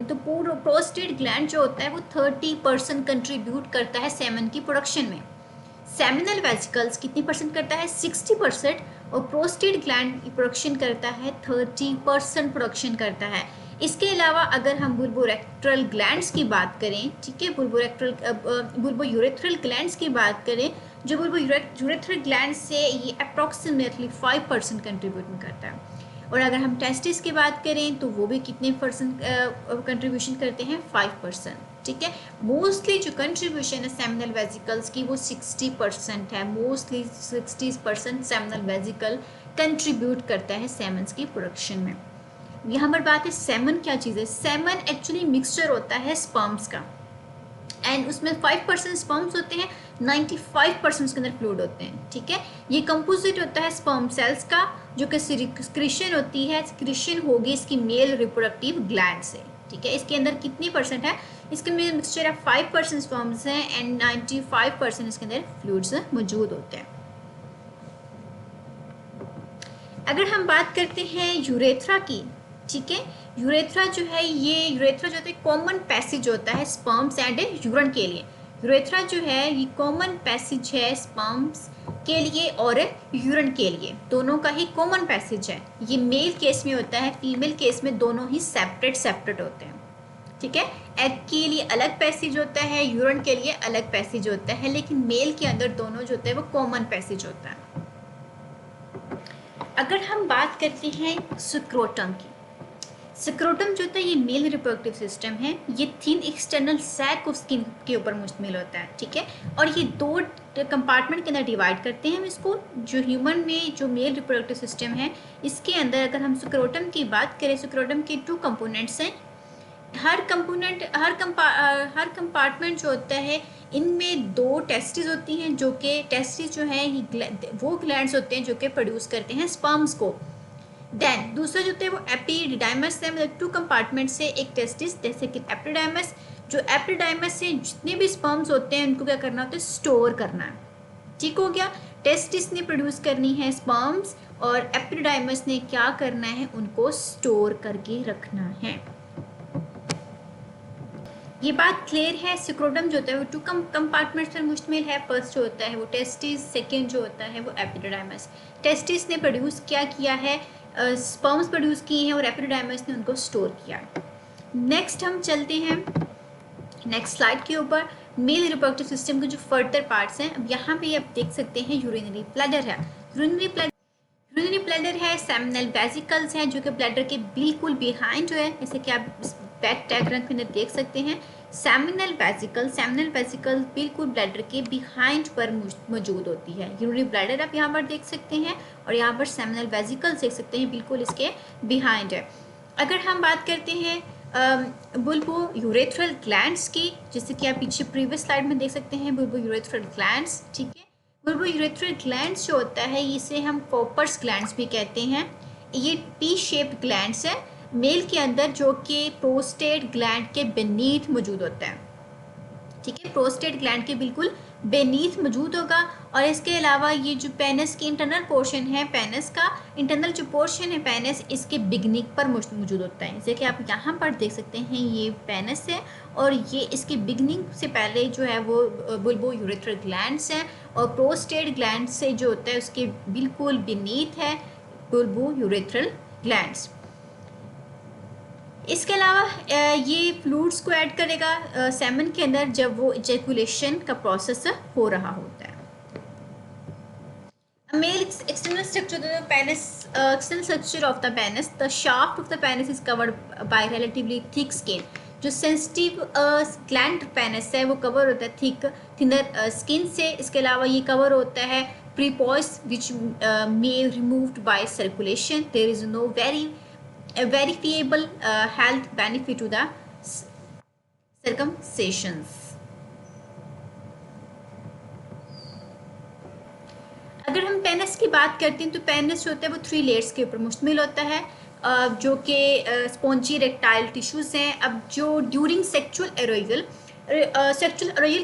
तो prostate gland जो होता है वो 30% कंट्रीब्यूट करता है सेमन की प्रोडक्शन में। सेमिनल वेसिकल्स कितनी परसेंट करता है? 60%। और प्रोस्टेट ग्लैंड प्रोडक्शन करता है 30% प्रोडक्शन करता है। इसके अलावा अगर हम बुल्बोरेक्टल ग्लैंड्स की बात करें, ठीक है, बुल्बोयूरेथ्रल ग्लैंड्स की बात करें, जो बुल्बोयूरेथ्रल ग्लैंड से ये अप्रॉक्सीमेटली 5% कंट्रीब्यूट करता है। और अगर हम टेस्टिस की बात करें तो वो भी कितने परसेंट कंट्रीब्यूशन करते हैं? 5%। ठीक है, मोस्टली जो कंट्रीब्यूशन है सेमिनल वेसिकल्स की वो 60% है। मोस्टली 60% सेमिनल वेसिकल कंट्रीब्यूट करता है सेमन्स की प्रोडक्शन में। यहाँ पर बात है सेमन क्या चीज़ है? सेमन एक्चुअली मिक्सचर होता है स्पर्म्स का, एंड उसमें 5% स्पर्म्स होते हैं, 95% उसके अंदर फ्लूइड होते हैं। ठीक है, ये कंपोजिट होता है स्पर्म सेल्स का, जो कि सिक्रीशन होती है, सिक्रीशन होगी इसकी मेल रिप्रोडक्टिव ग्लैंड से। ठीक है, इसके अंदर कितनी परसेंट है? इसके अंदर मिक्सचर है 5% स्पर्म्स हैं एंड 95% इसके अंदर फ्लूइड्स मौजूद होते हैं। अगर हम बात करते हैं यूरेथ्रा की, ठीक है, यूरेथ्रा जो है, ये यूरेथ्रा जो होता है कॉमन पैसेज होता है स्पर्म्स एंड यूरिन के लिए। यूरेथ्रा जो है ये कॉमन पैसेज है स्पर्म्स के लिए और यूरिन के लिए, दोनों का ही कॉमन पैसेज है। ये मेल केस में होता है, फीमेल केस में दोनों ही सेपरेट होते हैं। ठीक है, एग के लिए अलग पैसेज होता है, यूरिन के लिए अलग पैसेज होता है, लेकिन मेल के अंदर दोनों जो होता है वो कॉमन पैसेज होता है। अगर हम बात करते हैं स्क्रोटम की, स्क्रोटम जो होता है ये मेल रिप्रोडक्टिव सिस्टम है। ये thin external sac of skin के ऊपर मुश्तमिल होता है। ठीक है, और ये 2 कंपार्टमेंट के अंदर डिवाइड करते हैं हम इसको। जो ह्यूमन में जो मेल रिप्रोडक्टिव सिस्टम है, इसके अंदर अगर हम स्क्रोटम की बात करें, स्क्रोटम के 2 कंपोनेंट्स हैं। हर कंपार्टमेंट जो होता है इनमें 2 टेस्टिस होती हैं, जो कि टेस्टिस जो है वो ग्लैंड्स होते हैं जो कि प्रोड्यूस करते हैं स्पर्म्स को। देन दूसरा जो होता है वो एपिडाइमस है, मतलब 2 कंपार्टमेंट से एक टेस्टिस, जैसे कि एपिडाइमस, जो एपिडाइमस से जितने भी स्पर्म्स होते हैं उनको क्या करना होता है? स्टोर करना है। ठीक हो गया, टेस्टिस ने प्रोड्यूस करनी है स्पर्म्स और एपिडाइमस ने क्या करना है? उनको स्टोर करके रखना है। ये बात क्लियर है? स्क्रोटम जो होता है वो 2 कंपार्टमेंट्स पर मुश्तमिल है। फर्स्ट जो होता है वो टेस्टिस, सेकेंड जो होता है वो एपिडाइमस। टेस्टिस ने प्रोड्यूस क्या किया है? स्पर्म्स प्रोड्यूस किए हैं और एपिडाइमस ने उनको स्टोर किया है। नेक्स्ट हम चलते हैं नेक्स्ट स्लाइड के ऊपर। मेल रिप्रोडक्टिव सिस्टम के जो फर्दर पार्ट्स हैं, अब यहाँ पे आप देख सकते हैं यूरिनरी ब्लैडर है। यूरिनरी ब्लैडर है, सेमिनल वेसिकल्स हैं जो कि ब्लैडर के बिल्कुल बिहाइंड जो है, जैसे कि आप बैक डायग्राम के अंदर देख सकते हैं। सेमिनल वेसिकल बिल्कुल ब्लैडर के बिहाइंड पर मौजूद होती है। यूरिनरी ब्लैडर आप यहाँ पर देख सकते हैं और यहाँ पर सेमिनल वेसिकल्स देख सकते हैं, बिल्कुल इसके बिहाइंड है। अगर हम बात करते हैं बुल्बोयूरेथ्रल ग्लैंड्स की, जैसे कि आप पीछे प्रीवियस स्लाइड में देख सकते हैं बुल्बोयूरेथ्रल ग्लैंड्स। ठीक है, बुल्बोयूरेथ्रल ग्लैंड्स जो होता है इसे हम कॉपर्स ग्लैंड्स भी कहते हैं। ये टी शेप्ड ग्लैंड्स है मेल के अंदर, जो कि प्रोस्टेट ग्लैंड के बेनीथ मौजूद होता है। ठीक है, प्रोस्टेट ग्लैंड के बिल्कुल बेनीथ मौजूद होगा। और इसके अलावा ये जो पेनिस की इंटरनल पोर्शन है, पेनिस का इंटरनल जो पोर्शन है पेनिस, इसके बिगनिंग पर मौजूद होता है। जैसे कि आप यहाँ पर देख सकते हैं ये पेनिस है और ये इसके बिगनिंग से पहले जो है वो बुल्बोयूरेथ्रल ग्लैंड्स हैं, और प्रोस्टेट ग्लैंड से जो होता है उसके बिल्कुल बेनीथ है बुल्बोयूरेथ्रल ग्लैंड्स। इसके अलावा ये फ्लूइड्स को ऐड करेगा सेमन के अंदर जब वो इजैकुलेशन का प्रोसेस हो रहा होता है। Male external structure of the penis, external structure of the penis, the shaft of the penis is covered by relatively thick skin. जो सेंसिटिव ग्लैंड पेनिस है वो कवर होता है थिनर स्किन से। इसके अलावा ये कवर होता है prepuce which may removed by circulation. There is no verifiable health benefit to the circumcisions। अगर हम पेनिस की बात करते हैं तो पेनिस जो होता है वो 3 लेयर्स के ऊपर मुश्तमिल होता है, जो कि स्पॉन्जी रेक्टाइल टिश्यूज हैं। अब जो ड्यूरिंग सेक्सुअल एरोयल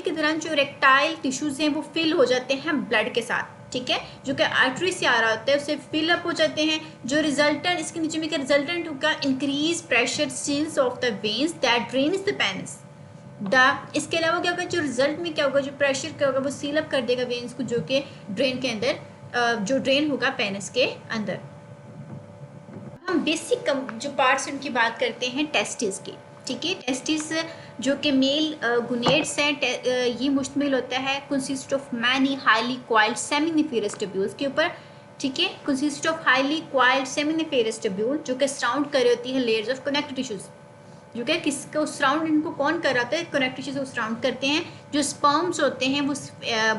के दौरान जो रेक्टाइल टिश्यूज हैं वो फिल हो जाते हैं ब्लड के साथ। ठीक है, जो कि आर्टरी से आ रहा होता है, उससे फिलअप हो जाते हैं। जो रिजल्टेंट, इसके नीचे में क्या रिजल्टेंट होगा, increase pressure seals of the veins that drains the penis. इसके अलावा क्या होगा, जो रिजल्ट में क्या होगा, जो प्रेशर क्या होगा वो सील अप कर देगा वेन्स को, जो कि ड्रेन के अंदर जो ड्रेन होगा पेनिस के अंदर। हम बेसिक जो पार्ट्स उनकी बात करते हैं टेस्टिस की, ठीक है। टेस्टिस जो कि मेल गुनेड्स हैं, ये मुश्तमिल होता है consist of many highly coiled seminiferous tubules के ऊपर, ठीक है। Consist of highly coiled seminiferous tubule जो कि सराउंड कर रही होती है लेयर्स ऑफ कनेक्टिव टिश्यूज, जो कि किसको सराउंड, इनको कौन कर रहा है, कनेक्टिव टिश्यूज को सराउंड करते हैं। जो स्पर्म्स होते हैं वो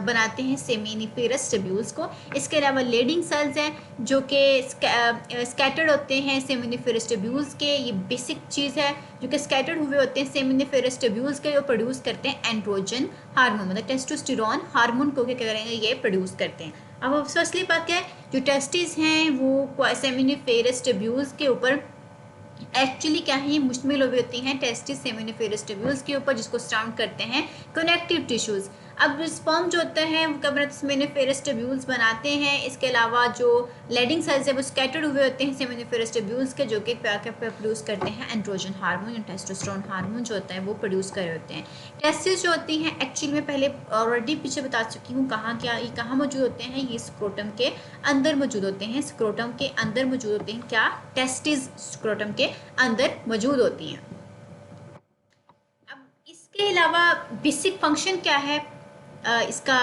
बनाते हैं सेमिनिफेरस ट्यूब्यूल्स को। इसके अलावा लेडिंग सेल्स हैं जो कि स्कैटर्ड होते हैं सेमिनिफेरस ट्यूब्यूल्स के, ये बेसिक चीज़ है, जो कि स्कैटर्ड हुए होते हैं सेमिनिफेरस ट्यूब्यूल्स के, जो प्रोड्यूस करते हैं एंड्रोजन हार्मोन, मतलब टेस्टोस्टेरोन हार्मोन को क्या करेंगे, ये प्रोड्यूस करते हैं। अब फर्स्टली बात क्या है, जो टेस्टिस हैं वो सेमिनिफेरस ट्यूब्यूल्स के ऊपर एक्चुअली क्या है, ये मुश्तमिल हुई होती हैं टेस्टिस सेमिनिफेरस ट्यूब्यूल्स के ऊपर, जिसको सराउंड करते हैं कनेक्टिव टिश्यूज़। अब स्पर्म जो होता है वो क्या बनाते हैं, सेमिनिफेरस ट्यूब्यूल्स बनाते हैं। इसके अलावा जो लेडिंग सेल्स है वो स्कैटर्ड हुए होते हैं सेमिनिफेरस ट्यूब्यूल्स के, जो कि प्रोड्यूस करते हैं एंड्रोजन हार्मोन या टेस्टोस्टेरोन हार्मोन जो होता है वो प्रोड्यूस कर रहे होते हैं। टेस्टिस जो होती हैं एक्चुअली मैं पहले ऑलरेडी पीछे बता चुकी हूँ कहाँ क्या ये कहाँ मौजूद होते हैं, ये स्क्रोटम के अंदर मौजूद होते हैं। स्क्रोटम के अंदर मौजूद होते हैं क्या, टेस्टिस स्क्रोटम के अंदर मौजूद होती हैं। अब इसके अलावा बेसिक फंक्शन क्या है, इसका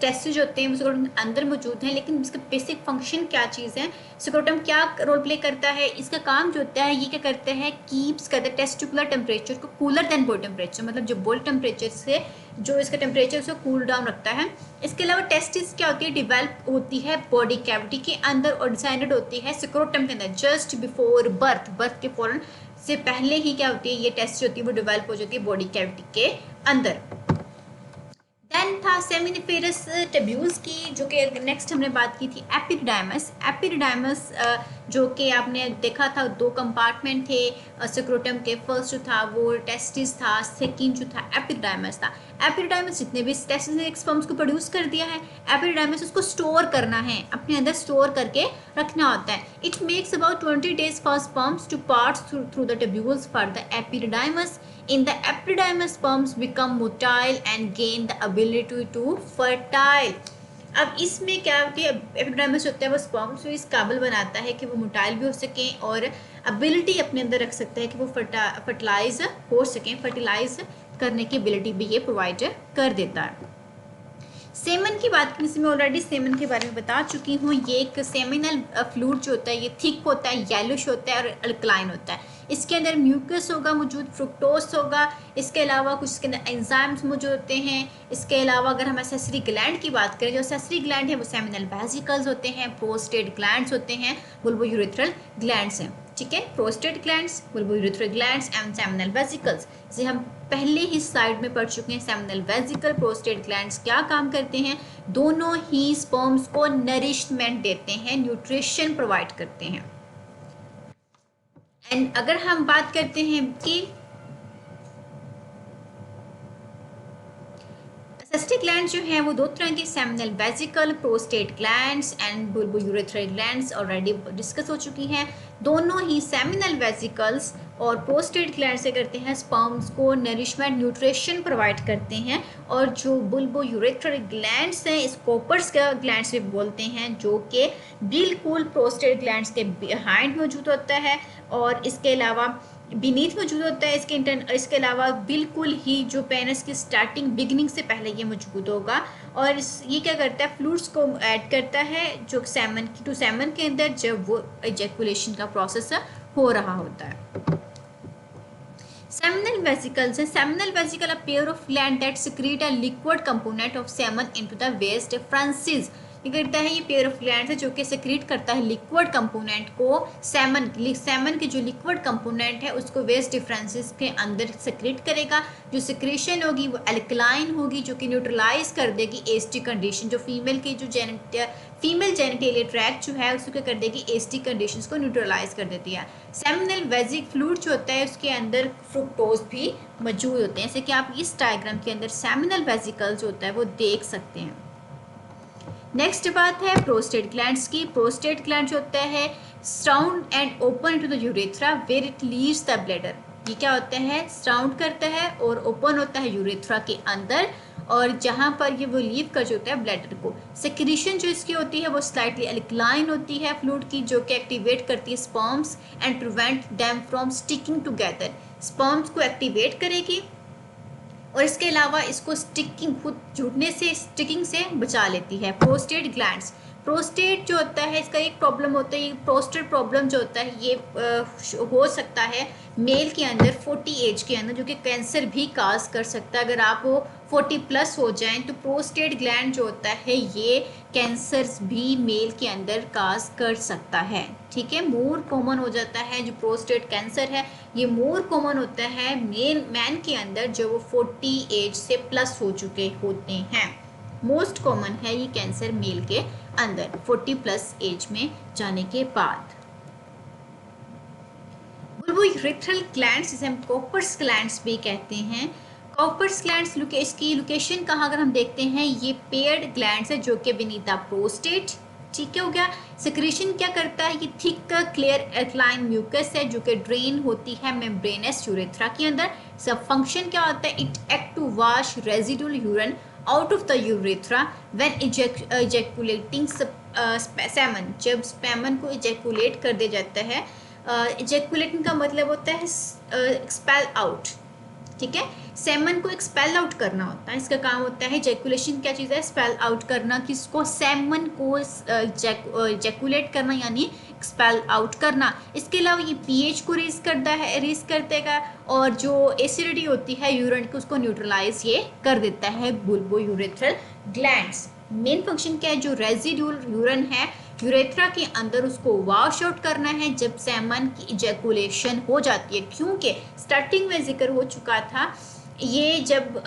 टेस्टिस जो होते हैं वो स्क्रोटम के अंदर मौजूद हैं, लेकिन इसका बेसिक फंक्शन क्या चीज़ है, स्क्रोटम क्या रोल प्ले करता है, इसका काम जो होता है ये क्या करता है, कीप्स करता है टेस्टिकुलर टेम्परेचर को कूलर देन बॉडी टेम्परेचर, मतलब जो बॉडी टेम्परेचर से जो इसका टेम्परेचर उसको कूल डाउन रखता है। इसके अलावा टेस्टिस क्या होती है, डिवेल्प होती है बॉडी कैविटी के अंदर और डिसाइडेड होती है स्क्रोटम के अंदर जस्ट बिफोर बर्थ, बर्थ के फौरन से पहले ही क्या होती है, ये टेस्ट होती है वो डिवेल्प हो जाती है बॉडी कैविटी के अंदर। देन था सेमिनिफेरस ट्यूब्यूल्स की, जो कि नेक्स्ट हमने बात की थी एपिडिडाइमस। एपिडिडाइमस जो कि आपने देखा था दो कंपार्टमेंट थे स्क्रोटम के, फर्स्ट जो था वो टेस्टिस था, सेकंड जो था एपिडिडाइमस था। एपिडिडाइमस जितने भी टेस्टिस ने स्पर्म्स को प्रोड्यूस कर दिया है, एपिडिडाइमस उसको स्टोर करना है, अपने अंदर स्टोर करके रखना होता है। It makes about 20 days for sperms to pass through the tubules for the epididymis. In the epididymis, sperms become motile and gain the ability to fertile. अब इसमें क्या होती है, एपिडिडाइमस होता है वो स्पर्म्स को इस काबिल बनाता है कि वो मोटाइल भी हो सकें और एबिलिटी अपने अंदर रख सकता है कि वो फर्टिलाइज हो सकें, फर्टिलाइज करने की एबिलिटी भी ये प्रोवाइड कर देता है। सेमन की बात करने से मैं ऑलरेडी सेमन के बारे में बता चुकी हूँ। ये एक सेमिनल फ्लूइड जो होता है ये थिक होता है, येलोश होता है और अल्कलाइन होता है। इसके अंदर म्यूकस होगा मौजूद, फ्रुक्टोस होगा, इसके अलावा कुछ इसके अंदर एंजाइम्स मौजूद होते हैं। इसके अलावा अगर हम एसेसरी ग्लैंड की बात करें, जो एसेसरी ग्लैंड है वो सेमिनल वेसिकल्स होते हैं, प्रोस्टेट ग्लैंड्स होते हैं, बुल्बोयूरेथ्रल ग्लैंड्स हैं, ठीक है। Prostate glands, bulbourethral glands and seminal vesicles, जिसे हम पहले ही स्लाइड में पढ़ चुके हैं। सेमिनल वेसिकल, प्रोस्टेट ग्लैंड्स क्या काम करते हैं, दोनों ही स्पर्म्स को नरिशमेंट देते हैं, न्यूट्रिशन प्रोवाइड करते हैं। एंड अगर हम बात करते हैं कि एसेस्टिक ग्लैंड्स जो हैं वो दो तरह के, seminal vesicle, prostate glands and bulbourethral glands already discuss हो चुकी हैं। दोनों ही सेमिनल वेसिकल्स और प्रोस्टेट ग्लैंड से करते हैं स्पर्म्स को नरिशमेंट, न्यूट्रिशन प्रोवाइड करते हैं। और जो बुल्बोयूरेथ्रल ग्लैंड्स हैं, स्कोपर्स का ग्लैंड्स भी बोलते हैं, जो कि बिल्कुल प्रोस्टेट ग्लैंड्स के बिहाइंड मौजूद होता है और इसके अलावा बीनीथ मौजूद होता है। इसके अलावा बिल्कुल ही जो पेनिस की स्टार्टिंग बिगनिंग से पहले ये मौजूद होगा और ये क्या करता है, फ्लूइड्स को ऐड करता है जो सेमन के अंदर जब वो एजैकुलेशन का प्रोसेस हो रहा होता है। सेमिनल वेसिकल्स है, seminal vesicle a pair of gland that secrete a liquid component of semen into the waste differences। ये करता है, ये पेयर ऑफ ग्लैंड है जो कि सेक्रीट करता है लिक्विड कंपोनेंट को, सेमन के जो लिक्विड कंपोनेंट है उसको वेस्ट डिफरेंसेस के अंदर सेक्रीट करेगा। जो सेक्रेशन होगी वो एल्कलाइन होगी, जो कि न्यूट्रलाइज कर देगी एस्टी कंडीशन, जो फीमेल की जो फीमेल जेनिटेलियल ट्रैक्ट जो है उसको क्या कर देगी, एस्टी कंडीशंस को न्यूट्रलाइज कर देती है। सेमिनल वेसिक फ्लूइड जो होता है उसके अंदर फ्रुक्टोज भी मौजूद होते हैं, जैसे कि आप इस डायग्राम के अंदर सेमिनल वेसिकल जो होता है वो देख सकते हैं। नेक्स्ट बात है प्रोस्टेट ग्लैंड्स की। प्रोस्टेट ग्लैंड जो होता है surround and open into the urethra where it leaves the bladder. ये क्या होता है, सराउंड करता है और ओपन होता है यूरेथ्रा के अंदर, और जहाँ पर ये वो लीव कर जो होता है ब्लैडर को। सेक्रीशन जो इसकी होती है वो स्लाइटली अल्कलाइन होती है फ्लूइड की, जो कि एक्टिवेट करती है sperms and prevent them from sticking together. Sperms को एक्टिवेट करेगी और इसके अलावा इसको स्टिकिंग, खुद जुड़ने से, स्टिकिंग से बचा लेती है। प्रोस्टेट ग्लैंड्स, प्रोस्टेट जो होता है इसका एक प्रॉब्लम होता है, ये प्रोस्टेट प्रॉब्लम जो होता है ये हो सकता है मेल के अंदर 40 एज के अंदर, जो कि कैंसर भी काज कर सकता है। अगर आप 40 प्लस हो जाएं तो प्रोस्टेट ग्लैंड जो होता है ये कैंसर भी मेल के अंदर काज कर सकता है। ठीक है, मोर कॉमन हो जाता है जो प्रोस्टेट कैंसर है, ये मोर कॉमन होता है मैन के अंदर जो वो 40 एज से प्लस हो चुके होते हैं। मोस्ट कॉमन है ये कैंसर मेल के अंदर 40 प्लस एज में जाने के बाद। बुल्बोयूरेथ्रल ग्लैंड्स जिसे हम कॉपर्स ग्लैंड्स भी कहते हैं। कॉपर्स ग्लैंड्स की लोकेशन कहाँ अगर हम देखते हैं, ये पेयर्ड ग्लैंड्स है जो कि बिनीता प्रोस्टेट। ठीक है, हो गया। सेक्रेशन क्या करता है, ये थिक क्लियर एल्कलाइन म्यूकस है जो कि ड्रेन होती है मेम्ब्रेनस यूरेथ्रा के अंदर। सब फंक्शन क्या होता है, it act to wash residual urine out of the urethra when ejaculating semen. जब स्पेमन को इजैकुलेट कर दिया जाता है, इजैकुलेटिंग का मतलब होता है एक्सपेल आउट। ठीक है, सेमन को एक्सपेल आउट करना होता है, इसका काम होता है। इजैकुलेशन क्या चीज़ है, एक्सपेल आउट करना, किसको, सेमन को इजैकुलेट करना यानी एक्सपेल आउट करना। इसके अलावा ये पीएच को रेज करता है, रेज करतेगा, और जो एसिडिटी होती है यूरिन की उसको न्यूट्रलाइज ये कर देता है बुल्बोयूरेथ्रल ग्लैंड्स। मेन फंक्शन क्या है, जो रेजिडुअल यूरिन है यूरेथ्रा के अंदर उसको वॉश आउट करना है जब सेमन की इजैकुलेशन हो जाती है। क्योंकि स्टार्टिंग में जिक्र हो चुका था, ये जब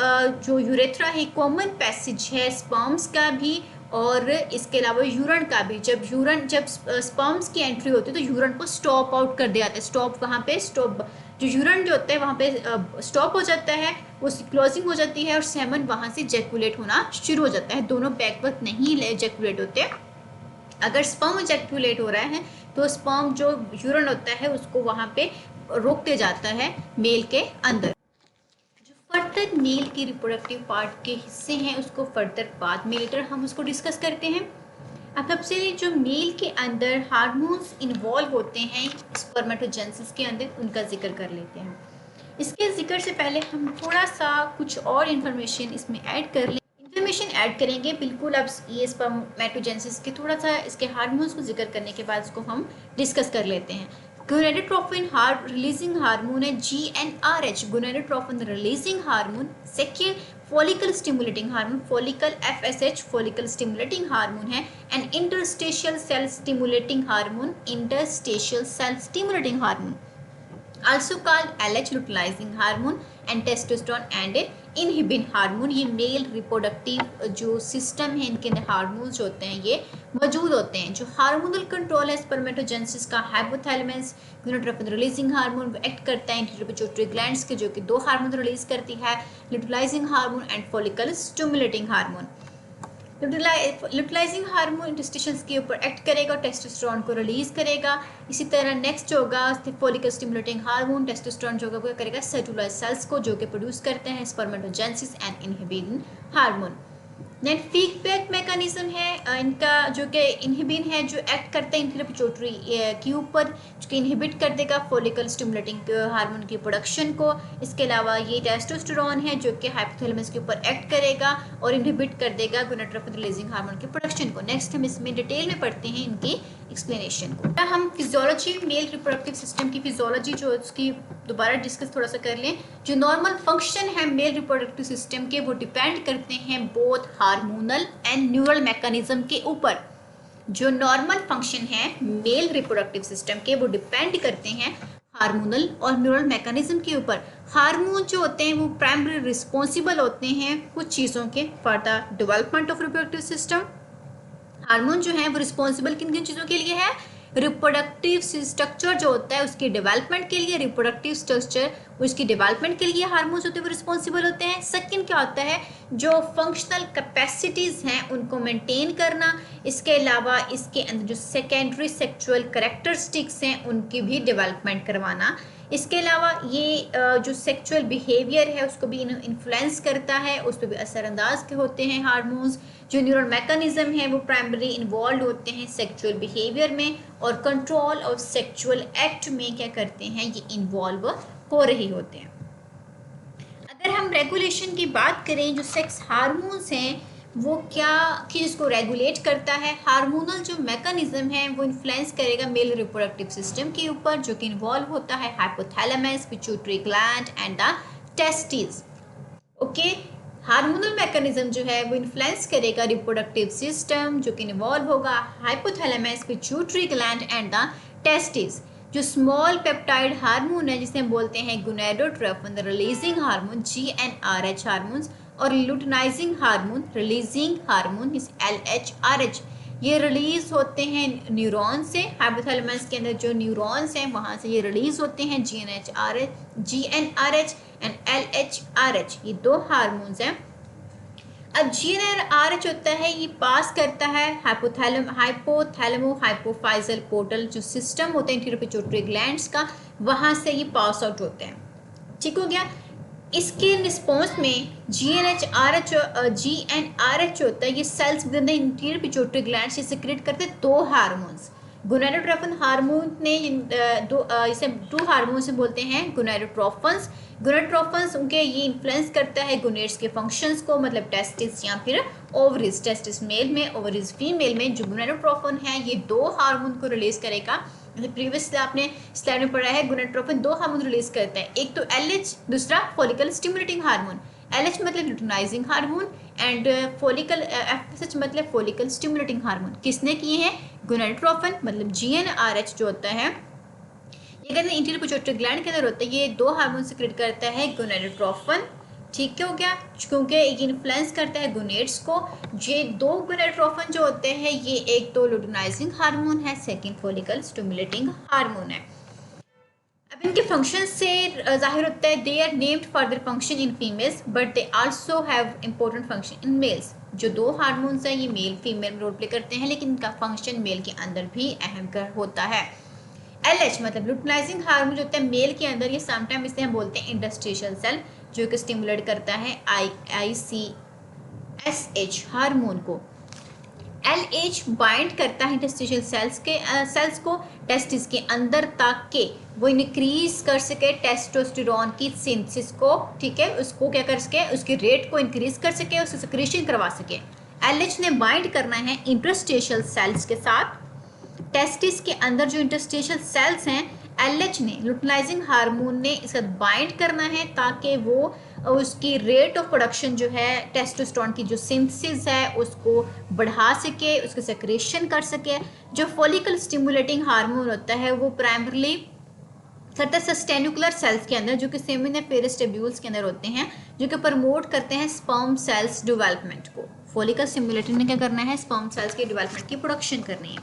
जो यूरेथ्रा है कॉमन पैसेज है स्पर्म्स का भी और इसके अलावा यूरिन का भी। जब स्पर्म्स की एंट्री होती है तो यूरिन को स्टॉप आउट कर दिया जाता है। स्टॉप वहाँ पे स्टॉप, जो यूरिन जो होता है वहाँ पे स्टॉप हो जाता है, उसकी क्लोजिंग हो जाती है और सेमन वहाँ से इजैकुलेट होना शुरू हो जाता है। दोनों बैक वक्त नहीं इजैकुलेट होते। अगर स्पर्म इजैकुलेट हो रहा है तो स्पर्म जो यूरिन होता है उसको वहाँ पे रोकते जाता है मेल के अंदर। जो फर्दर मेल की रिप्रोडक्टिव पार्ट के हिस्से हैं उसको फर्दर बाद में लेटर हम उसको डिस्कस करते हैं। अब सबसे जो मेल के अंदर हार्मोन्स इन्वॉल्व होते हैं स्पर्मेटोजेनेसिस के अंदर, उनका जिक्र कर लेते हैं। इसके जिक्र से पहले हम थोड़ा सा कुछ और इन्फॉर्मेशन इसमें ऐड कर लें, ऐड करेंगे बिल्कुल। अब ये स्पर्मेटोजेनेसिस के थोड़ा सा इसके हार्मोन्स को जिक्र करने के बाद इसको हम डिस्कस कर लेते हैं। गोनेडोट्रोपिन रिलीजिंग हार्मोन है GnRH, gonadotropin releasing hormone. Second follicle stimulating hormone, follicle FSH follicle stimulating hormone है। And interstitial cell stimulating hormone, interstitial cell stimulating hormone also called LH luteinizing hormone and testosterone and inhibin hormone. ये male reproductive जो system है इनके अंदर hormones जो होते हैं ये मौजूद होते हैं। जो हार्मोनल कंट्रोल है स्पर्मेटोजेनेसिस का, hypothalamus gonadotropin releasing hormone act करता है एंटीरियर पिट्यूटरी ग्लैंड्स के, जो कि 2 हार्मोन रिलीज करती है, luteinizing hormone and follicle stimulating hormone. Luteinizing hormone interstitials के ऊपर एक्ट करेगा और टेस्टोस्टेरोन को रिलीज करेगा। इसी तरह नेक्स्ट होगा फॉलिकल स्टिमुलेटिंग हार्मोन, टेस्टोस्टेरोन जो होगा करेगा सेलुलर सेल्स को, जो कि प्रोड्यूस करते हैं spermatogenesis and inhibin hormone. Next feedback mechanism है इनका, जो कि इनहिबिन है जो एक्ट करता है इंटीरियर पिट्यूटरी के ऊपर, जो कि इनहिबिट कर देगा फॉलिकल स्टिमुलेटिंग हार्मोन की प्रोडक्शन को। इसके अलावा ये टेस्टोस्टेरोन है जो कि हाइपोथैलेमस के ऊपर एक्ट करेगा और इनहिबिट कर देगा गोनेडोट्रोपिन रिलीजिंग हार्मोन की प्रोडक्शन को। नेक्स्ट हम इसमें डिटेल में पढ़ते हैं इनकी एक्सप्लेनेशन को। हम फिजियोलॉजी मेल रिप्रोडक्टिव सिस्टम की फिजियोलॉजी जो उसकी दोबारा डिस्कस थोड़ा सा कर लें। जो नॉर्मल फंक्शन है मेल रिप्रोडक्टिव सिस्टम के वो डिपेंड करते हैं both hormonal and neural mechanism के ऊपर। जो नॉर्मल फंक्शन है मेल रिप्रोडक्टिव सिस्टम के वो डिपेंड करते हैं हार्मोनल और न्यूरल मैकेनिज्म के ऊपर। हार्मोन जो होते हैं वो प्राइमरी रिस्पॉन्सिबल होते हैं कुछ चीज़ों के for the development of reproductive system. Hormone जो है वो रिस्पॉन्सिबल किन किन चीज़ों के लिए है, रिप्रोडक्टिव स्ट्रक्चर जो होता है उसकी डेवलपमेंट के लिए, रिप्रोडक्टिव स्ट्रक्चर उसकी डेवलपमेंट के लिए हार्मोन्स होते हैं वो रिस्पॉन्सिबल होते हैं। सेकंड क्या होता है, जो फंक्शनल कैपेसिटीज़ हैं उनको मेंटेन करना, इसके अलावा इसके अंदर जो सेकेंडरी सेक्सुअल कैरेक्टरिस्टिक्स हैं उनकी भी डेवलपमेंट करवाना। इसके अलावा ये जो सेक्सुअल बिहेवियर है उसको भी इन्फ्लुएंस करता है, उस पर भी असरअंदाज के होते हैं हार्मोन्स। जो न्यूरल मैकेनिज्म है वो प्राइमरी इन्वॉल्व होते हैं सेक्सुअल बिहेवियर में, और कंट्रोल ऑफ सेक्सुअल एक्ट में क्या करते हैं, ये इन्वॉल्व हो रहे होते हैं। अगर हम रेगुलेशन की बात करें, जो सेक्स हार्मोन्स हैं वो क्या चीज़ को रेगुलेट करता है, हार्मोनल जो मैकेनिज्म है वो इन्फ्लुएंस करेगा मेल रिप्रोडक्टिव सिस्टम के ऊपर, जो कि इन्वॉल्व होता है hypothalamus, pituitary gland and the testis. Okay, hormonal mechanism जो है वो इन्फ्लुएंस करेगा रिप्रोडक्टिव सिस्टम, जो कि इन्वॉल्व होगा hypothalamus, pituitary gland and the testis. जो स्मॉल पेप्टाइड हार्मोन है जिसे हम बोलते हैं gonadotrophin releasing hormone, GnRH hormones, और luteinising hormone releasing hormone LHRH, ये रिलीज होते हैं न्यूरॉन से। हाइपोथैलेमस के अंदर जो न्यूरॉन्स हैं वहाँ से ये रिलीज होते हैं GnRH एंड LHRH, ये दो हार्मोन्स हैं। अब GnRH होता है, ये पास करता है हाइपोथैलेमो हाइपोफाइजल पोर्टल जो सिस्टम होते हैं इंटीरियर पिट्यूटरी ग्लैंड्स का, वहाँ से ये पास आउट होते हैं। ठीक हो गया। इसके रिस्पॉन्स में GnRH होता है, ये cells within the interior pituitary gland से सिक्रेट करते हैं दो हार्मोन्स। गोनाडोट्रोफिन हार्मोन ने इसे टू हार्मोन से बोलते हैं गोनाडोट्रोफिन्स। गोनाडोट्रोफिन्स उनके ये इन्फ्लुएंस करता है गोनेड्स के फंक्शंस को, मतलब टेस्टिस या फिर ओवरीज, टेस्टिस मेल में ओवरीज फीमेल में। जो गोनाडोट्रोफिन है ये दो हार्मोन को रिलीज करेगा। प्रीवियसली आपने स्लाइड में पढ़ा है गोनाडोट्रोफिन दो हार्मोन रिलीज करता है, एक तो LH, दूसरा फॉलिकल स्टिमुलेटिंग हार्मोन। LH मतलब luteinising hormone and follicle FSH मतलब फॉलिकल स्टिमुलेटिंग हार्मोन। किसने किए हैं, गोनाडोट्रोफिन मतलब GnRH जो होता है ये कहते हैं इंटीरियर पिट्यूटरी ग्लैंड के अंदर होता है, ये दो हार्मोन सिक्रेट करता है गोनाडोट्रोफिन। ठीक हो गया, क्योंकि ये इन्फ्लुएंस करता है गोनेड्स को। ये दो गोनाडोट्रोफिन जो होते हैं ये एक तो लुटिनाइजिंग हार्मोन है, सेकंड फॉलिकल स्टिमुलेटिंग हार्मोन है। अब इनके फंक्शन से जाहिर होता है they are named for their function in females but they also have important function in males. जो दो हार्मोन्स हैं ये मेल फीमेल में रोल प्ले करते हैं, लेकिन इनका फंक्शन मेल के अंदर भी अहम होता है। LH मतलब लुटिनाइजिंग हार्मोन जो होता है मेल के अंदर, ये समटाइम इसे हम बोलते हैं इंडस्ट्रियल सेल, जो कि स्टिमुलेट करता है ICSH हार्मोन को। LH बाइंड करता है इंडस्ट्रियल सेल्स को टेस्टिस के अंदर, ताकि वो इंक्रीज कर सके टेस्टोस्टेरोन की सिंथेसिस को। ठीक है, उसको क्या कर सके, उसकी रेट को इंक्रीज कर सके, उससे सिक्रीशन करवा सके। LH ने बाइंड करना है इंटरस्टिशियल सेल्स के साथ। टेस्टिस के अंदर जो इंटरस्टिशियल सेल्स हैं LH ने, लुटिनाइजिंग हार्मोन ने इसका बाइंड करना है, ताकि वो उसकी रेट ऑफ प्रोडक्शन जो है टेस्टोस्टेरोन की जो सिंथेसिस है उसको बढ़ा सके, उसको सेक्रेशन कर सके। जो फॉलिकल स्टिमुलेटिंग हार्मोन होता है वो प्राइमरली करता है सस्टेनुकुलर सेल्स के अंदर, जो कि सेमिनिफेरस ट्यूब्यूल्स के अंदर होते हैं, जो कि प्रमोट करते हैं स्पर्म सेल्स डेवलपमेंट को। फॉलिकल स्टिमुलेटिंग ने क्या करना है, स्पर्म सेल्स के डेवलपमेंट की प्रोडक्शन करनी है।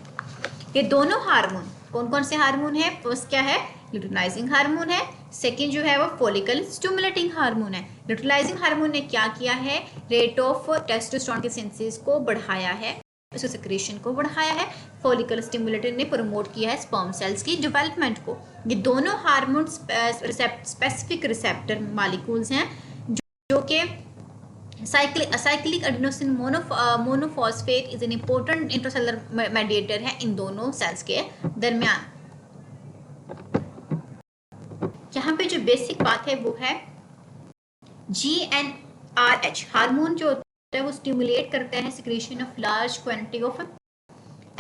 ये दोनों हार्मोन कौन कौन से हार्मोन है, फर्स्ट क्या है, लुटिनाइजिंग हार्मोन है, सेकंड जो है वो फॉलिकल स्टिमुलेटिंग हार्मोन है। लुटिनाइजिंग हार्मोन ने क्या किया है, रेट ऑफ टेस्टोस्टेरोन के सिंथेसिस को बढ़ाया है, उसके सेक्रेशन को बढ़ाया है। फॉलिकल स्टिमुलेटर ने प्रमोट किया है स्पर्म सेल्स की डेवलपमेंट को। ये दोनों हार्मोन स्पेसिफिक रिसेप्टर मॉलिक्यूल्स हैं जो कि cyclic adenosine monophosphate is an important intracellular mediator है इन दोनों सेल्स के दरमियान। यहाँ पे जो बेसिक बात है वो है GnRH हार्मोन जो होता है वो स्टिमुलेट करता है secretion of large quantity of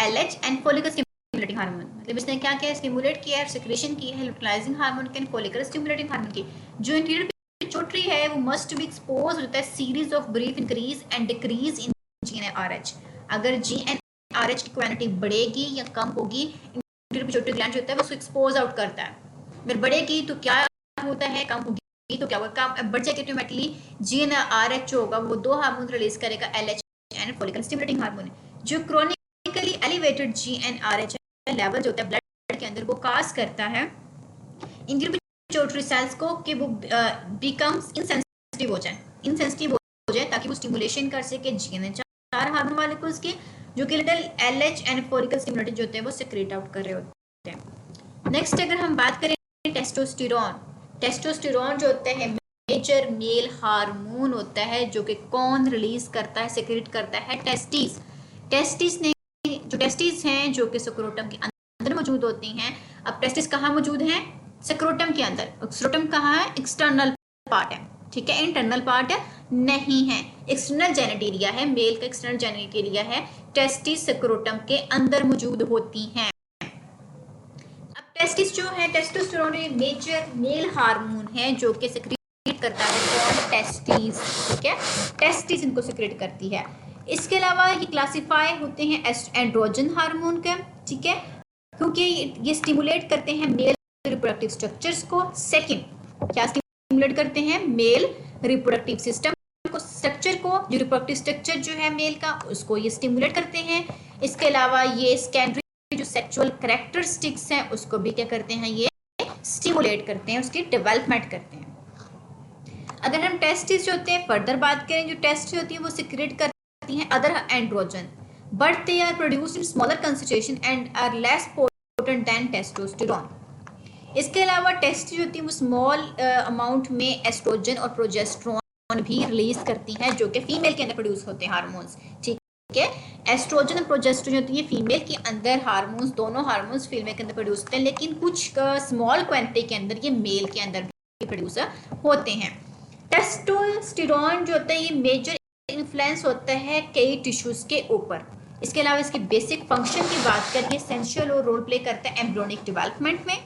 LH and follicle stimulating hormone. मतलब इसने क्या किया, स्टिमुलेट किया है, सिक्रेशन की है लुटिनाइजिंग हार्मोन के, फॉलिकल स्टिमुलेटिंग हार्मोन की। जो इंटीरियर पिट्यूटरी है वो मस्ट बी एक्सपोज होता है series of brief increase and decrease in GnRH। अगर GnRH की क्वांटिटी बढ़ेगी या कम होगी, इंटीरियर पिट्यूटरी ग्लैंड जो होता है वो उसको एक्सपोज आउट करता है। अगर बढ़ेगी तो क्या होता है, कम होगी तो क्या होगा, कम बढ़ जाएगी ऑटोमेटिकली GnRH जो होगा वो दो हार्मोन रिलीज करेगा, LH and follicle stimulating hormone. जो क्रोनिकली एलिवेटेड GnRH लेवल जो होता है ब्लड के अंदर वो काज करता है इंटीरियर पिट्यूटरी सेल्स को कि वो बिकम्स इनसेंसिटिव हो जाए ताकि वो स्टिमुलेशन कर सके GNHR हार्मोन मॉलिक्यूल्स के, जो कि little LH and follicle stimulator जो होते हैं वो सेक्रेट आउट कर रहे होते हैं। नेक्स्ट अगर हम बात करें टेस्टोस्टेरोन जो होता है मेजर मेल हार्मोन होता है, जो कि कौन रिलीज करता है, सेक्रेट करता है? टेस्टिस ने, जो टेस्टिस हैं जो कि स्क्रोटम के अंदर मौजूद होती हैं। अब टेस्टिस कहाँ मौजूद हैं? स्क्रोटम के अंदर। स्क्रोटम कहाँ है? एक्सटर्नल पार्ट है, ठीक है, इंटरनल पार्ट नहीं है, एक्सटर्नल जेनेटेरिया है, मेल का एक्सटर्नल जेनेटेरिया है, टेस्टिस स्क्रोटम के अंदर मौजूद होती हैं। अब टेस्टिस जो है, टेस्टोस्टेरोन मेजर मेल हार्मोन है जो कि सेक्रेट करता है कौन? टेस्टिस, ठीक है, टेस्टिस इनको सेक्रेट करती है। इसके अलावा ये क्लासिफाई होते हैं एंड्रोजन हार्मोन के, ठीक है, क्योंकि ये स्टिमुलेट करते हैं मेल रिप्रोडक्टिव स्ट्रक्चर्स को। सेकंड, क्या स्टिमुलेट करते हैं? मेल रिप्रोडक्टिव सिस्टम को, स्ट्रक्चर को, जो रिप्रोडक्टिव स्ट्रक्चर जो है मेल का, उसको ये स्टिमुलेट करते हैं। इसके अलावा ये सेकेंडरी जो सेक्सुअल कैरेक्टरिस्टिक्स हैं उसको भी क्या करते हैं? ये स्टिमुलेट करते हैं, उसकी डेवलपमेंट करते हैं। अगर हम टेस्टिस जो होते हैं फर्दर बात करें, जो टेस्टिस होती है वो सिक्रेट करती हैं other androgen, but they are produced in smaller concentration and are less potent than testosterone. इसके अलावा टेस्टिस होती है वो स्मॉल अमाउंट में एस्ट्रोजन और प्रोजेस्टेरोन भी रिलीज करती हैं, जो कि फीमेल के अंदर प्रोड्यूस होते हैं हार्मोन्स, ठीक है। एस्ट्रोजन और प्रोजेस्टेरोन होती है फीमेल के अंदर हार्मोन्स, दोनों हार्मोन्स फीमेल के अंदर प्रोड्यूस होते हैं, लेकिन कुछ स्मॉल क्वांटिटी के अंदर ये मेल के अंदर भी प्रोड्यूस होते हैं। टेस्टोस्टेरोन जो होता है ये मेजर इन्फ्लुएंस होता है कई टिश्यूज के ऊपर। इसके अलावा इसकी बेसिक फंक्शन की बात करिए, एसेंशियल और रोल प्ले करता है एम्ब्रियोनिक डेवलपमेंट में।